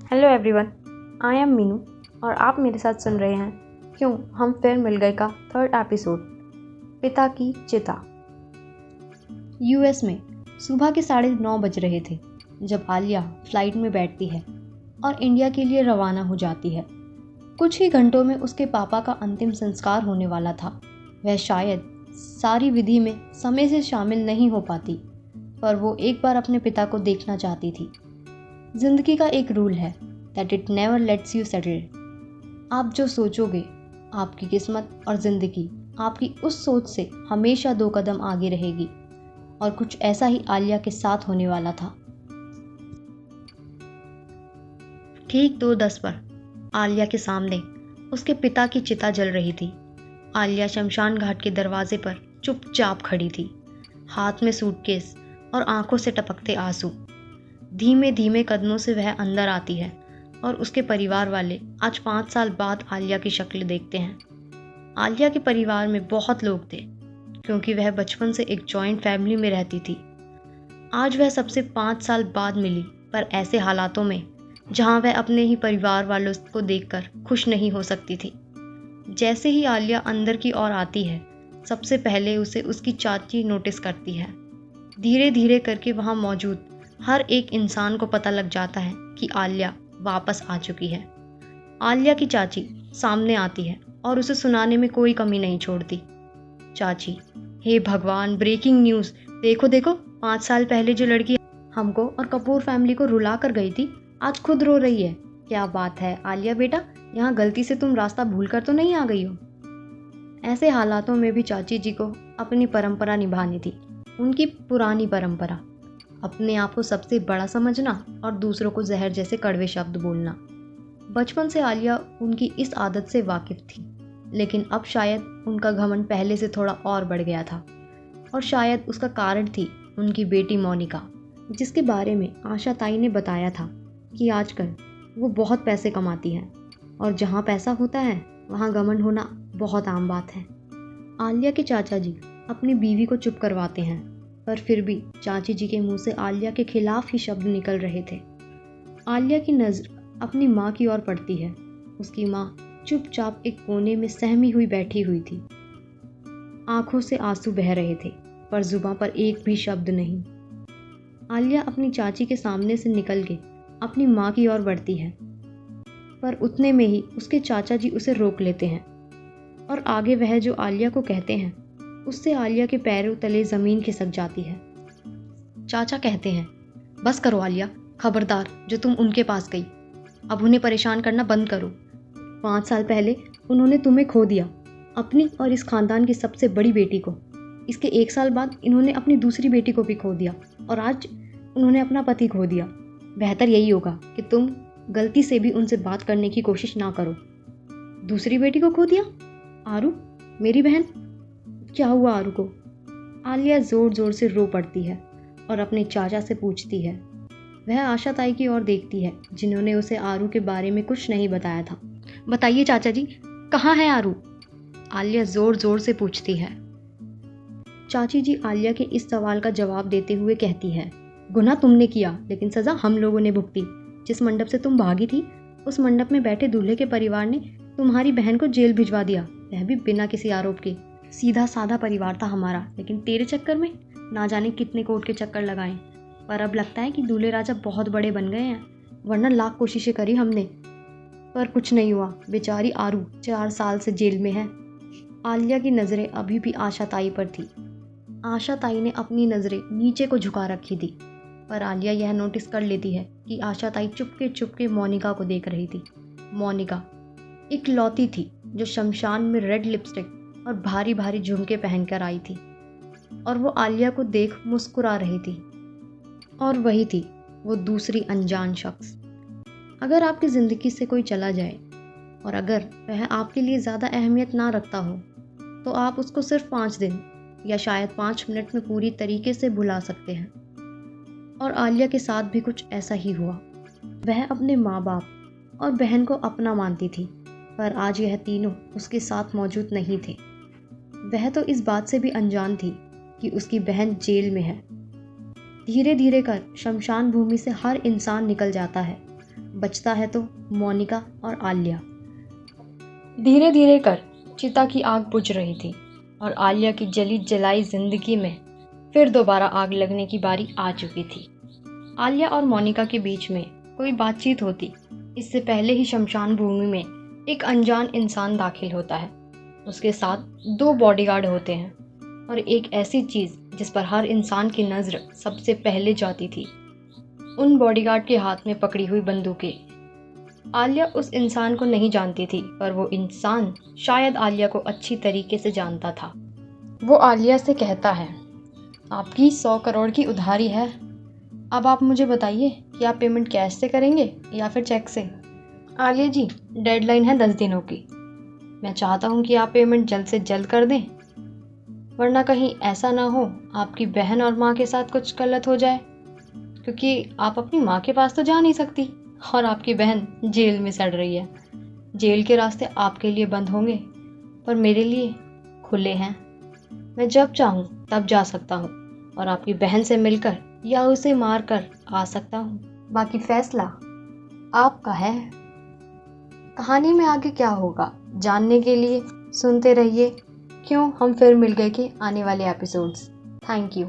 Hello everyone, I am Meenu और आप मेरे साथ सुन रहे हैं क्यों हम फिर मिल गए का थर्ड एपिसोड, पिता की चिता। यूएस में सुबह के 9:30 बज रहे थे जब आलिया फ्लाइट में बैठती है और इंडिया के लिए रवाना हो जाती है। कुछ ही घंटों में उसके पापा का अंतिम संस्कार होने वाला था। वह शायद सारी विधि में समय से शामिल नहीं हो पाती, पर वो एक बार अपने पिता को देखना चाहती थी। जिंदगी का एक रूल है that it never lets you settle. आप जो सोचोगे, आपकी किस्मत और जिंदगी आपकी उस सोच से हमेशा 2 कदम आगे रहेगी। और कुछ ऐसा ही आलिया के साथ होने वाला था। ठीक 2:10 पर आलिया के सामने उसके पिता की चिता जल रही थी। आलिया शमशान घाट के दरवाजे पर चुपचाप खड़ी थी, हाथ में सूटकेस और आंखों से टपकते आंसू। धीमे धीमे कदमों से वह अंदर आती है और उसके परिवार वाले आज 5 साल बाद आलिया की शक्ल देखते हैं। आलिया के परिवार में बहुत लोग थे क्योंकि वह बचपन से एक जॉइंट फैमिली में रहती थी। आज वह सबसे 5 साल बाद मिली, पर ऐसे हालातों में जहां वह अपने ही परिवार वालों को देखकर खुश नहीं हो सकती थी। जैसे ही आलिया अंदर की ओर आती है, सबसे पहले उसे उसकी चाची नोटिस करती है। धीरे धीरे करके वहां मौजूद हर एक इंसान को पता लग जाता है कि आलिया वापस आ चुकी है। आलिया की चाची सामने आती है और उसे सुनाने में कोई कमी नहीं छोड़ती। चाची, हे भगवान, ब्रेकिंग न्यूज़, देखो देखो, 5 साल पहले जो लड़की हमको और कपूर फैमिली को रुला कर गई थी, आज खुद रो रही है। क्या बात है आलिया बेटा, यहाँ गलती से तुम रास्ता भूल कर तो नहीं आ गई हो? ऐसे हालातों में भी चाची जी को अपनी परंपरा निभानी थी, उनकी पुरानी परंपरा। अपने आप को सबसे बड़ा समझना और दूसरों को जहर जैसे कड़वे शब्द बोलना। बचपन से आलिया उनकी इस आदत से वाकिफ थी, लेकिन अब शायद उनका घमंड पहले से थोड़ा और बढ़ गया था। और शायद उसका कारण थी उनकी बेटी मोनिका, जिसके बारे में आशा ताई ने बताया था कि आजकल वो बहुत पैसे कमाती है और जहाँ पैसा होता है वहाँ घमंड होना बहुत आम बात है। आलिया के चाचा जी अपनी बीवी को चुप करवाते हैं, पर फिर भी चाची जी के मुंह से आलिया के खिलाफ ही शब्द निकल रहे थे। आलिया की नज़र अपनी माँ की ओर पड़ती है। उसकी माँ चुपचाप एक कोने में सहमी हुई बैठी हुई थी। आंखों से आंसू बह रहे थे, पर जुबां पर एक भी शब्द नहीं। आलिया अपनी चाची के सामने से निकल के अपनी माँ की ओर बढ़ती है, पर उतने में ही उसके चाचा जी उसे रोक लेते हैं और आगे वह जो आलिया को कहते हैं उससे आलिया के पैरों तले ज़मीन खिसक जाती है। चाचा कहते हैं, बस करो आलिया, खबरदार जो तुम उनके पास गई, अब उन्हें परेशान करना बंद करो। 5 साल पहले उन्होंने तुम्हें खो दिया, अपनी और इस खानदान की सबसे बड़ी बेटी को। इसके 1 साल बाद इन्होंने अपनी दूसरी बेटी को भी खो दिया और आज उन्होंने अपना पति खो दिया। बेहतर यही होगा कि तुम गलती से भी उनसे बात करने की कोशिश ना करो। दूसरी बेटी को खो दिया? आरू, मेरी बहन? क्या हुआ आरू को? आलिया जोर जोर से रो पड़ती है और अपने चाचा से पूछती है। वह आशा ताई की ओर देखती है, जिन्होंने उसे आरू के बारे में कुछ नहीं बताया था। बताइए चाचा जी, कहाँ है आरू? आलिया जोर जोर से पूछती है। चाची जी आलिया के इस सवाल का जवाब देते हुए कहती है, गुनाह तुमने किया, लेकिन सजा हम लोगों ने भुगती। जिस मंडप से तुम भागी थी, उस मंडप में बैठे दूल्हे के परिवार ने तुम्हारी बहन को जेल भिजवा दिया, वह भी बिना किसी आरोप के। सीधा साधा परिवार था हमारा, लेकिन तेरे चक्कर में ना जाने कितने कोर्ट के चक्कर लगाए। पर अब लगता है कि दूल्हे राजा बहुत बड़े बन गए हैं, वरना लाख कोशिशें करी हमने, पर कुछ नहीं हुआ। बेचारी आरू 4 साल से जेल में है। आलिया की नज़रें अभी भी आशा ताई पर थी। आशा ताई ने अपनी नज़रें नीचे को झुका रखी थी, पर आलिया यह नोटिस कर लेती है कि आशा ताई चुपके चुपके मोनिका को देख रही थी। मोनिका इकलौती थी जो शमशान में रेड लिपस्टिक और भारी भारी झुमके पहनकर आई थी, और वो आलिया को देख मुस्कुरा रही थी। और वही थी वो दूसरी अनजान शख्स। अगर आपकी ज़िंदगी से कोई चला जाए और अगर वह आपके लिए ज़्यादा अहमियत ना रखता हो, तो आप उसको सिर्फ 5 दिन या शायद 5 मिनट में पूरी तरीके से भुला सकते हैं। और आलिया के साथ भी कुछ ऐसा ही हुआ। वह अपने माँ बाप और बहन को अपना मानती थी, पर आज यह तीनों उसके साथ मौजूद नहीं थे। वह तो इस बात से भी अनजान थी कि उसकी बहन जेल में है। धीरे धीरे कर शमशान भूमि से हर इंसान निकल जाता है, बचता है तो मोनिका और आलिया। धीरे धीरे कर चिता की आग बुझ रही थी और आलिया की जली जलाई जिंदगी में फिर दोबारा आग लगने की बारी आ चुकी थी। आलिया और मोनिका के बीच में कोई बातचीत होती, इससे पहले ही शमशान भूमि में एक अनजान इंसान दाखिल होता है। उसके साथ 2 बॉडीगार्ड होते हैं और एक ऐसी चीज़ जिस पर हर इंसान की नज़र सबसे पहले जाती थी, उन बॉडीगार्ड के हाथ में पकड़ी हुई बंदूकें। आलिया उस इंसान को नहीं जानती थी, पर वो इंसान शायद आलिया को अच्छी तरीके से जानता था। वो आलिया से कहता है, आपकी 100 करोड़ की उधारी है। अब आप मुझे बताइए कि आप पेमेंट कैश से करेंगे या फिर चेक से। आलिया जी, डेडलाइन है 10 दिनों की। मैं चाहता हूँ कि आप पेमेंट जल्द से जल्द कर दें, वरना कहीं ऐसा ना हो आपकी बहन और माँ के साथ कुछ गलत हो जाए, क्योंकि आप अपनी माँ के पास तो जा नहीं सकती और आपकी बहन जेल में सड़ रही है। जेल के रास्ते आपके लिए बंद होंगे, पर मेरे लिए खुले हैं। मैं जब चाहूँ तब जा सकता हूँ और आपकी बहन से मिलकर या उसे मार कर आ सकता हूँ। बाकी फैसला आपका है। कहानी में आगे क्या होगा जानने के लिए सुनते रहिए क्यों हम फिर मिल गए के आने वाले एपिसोड्स। Thank you.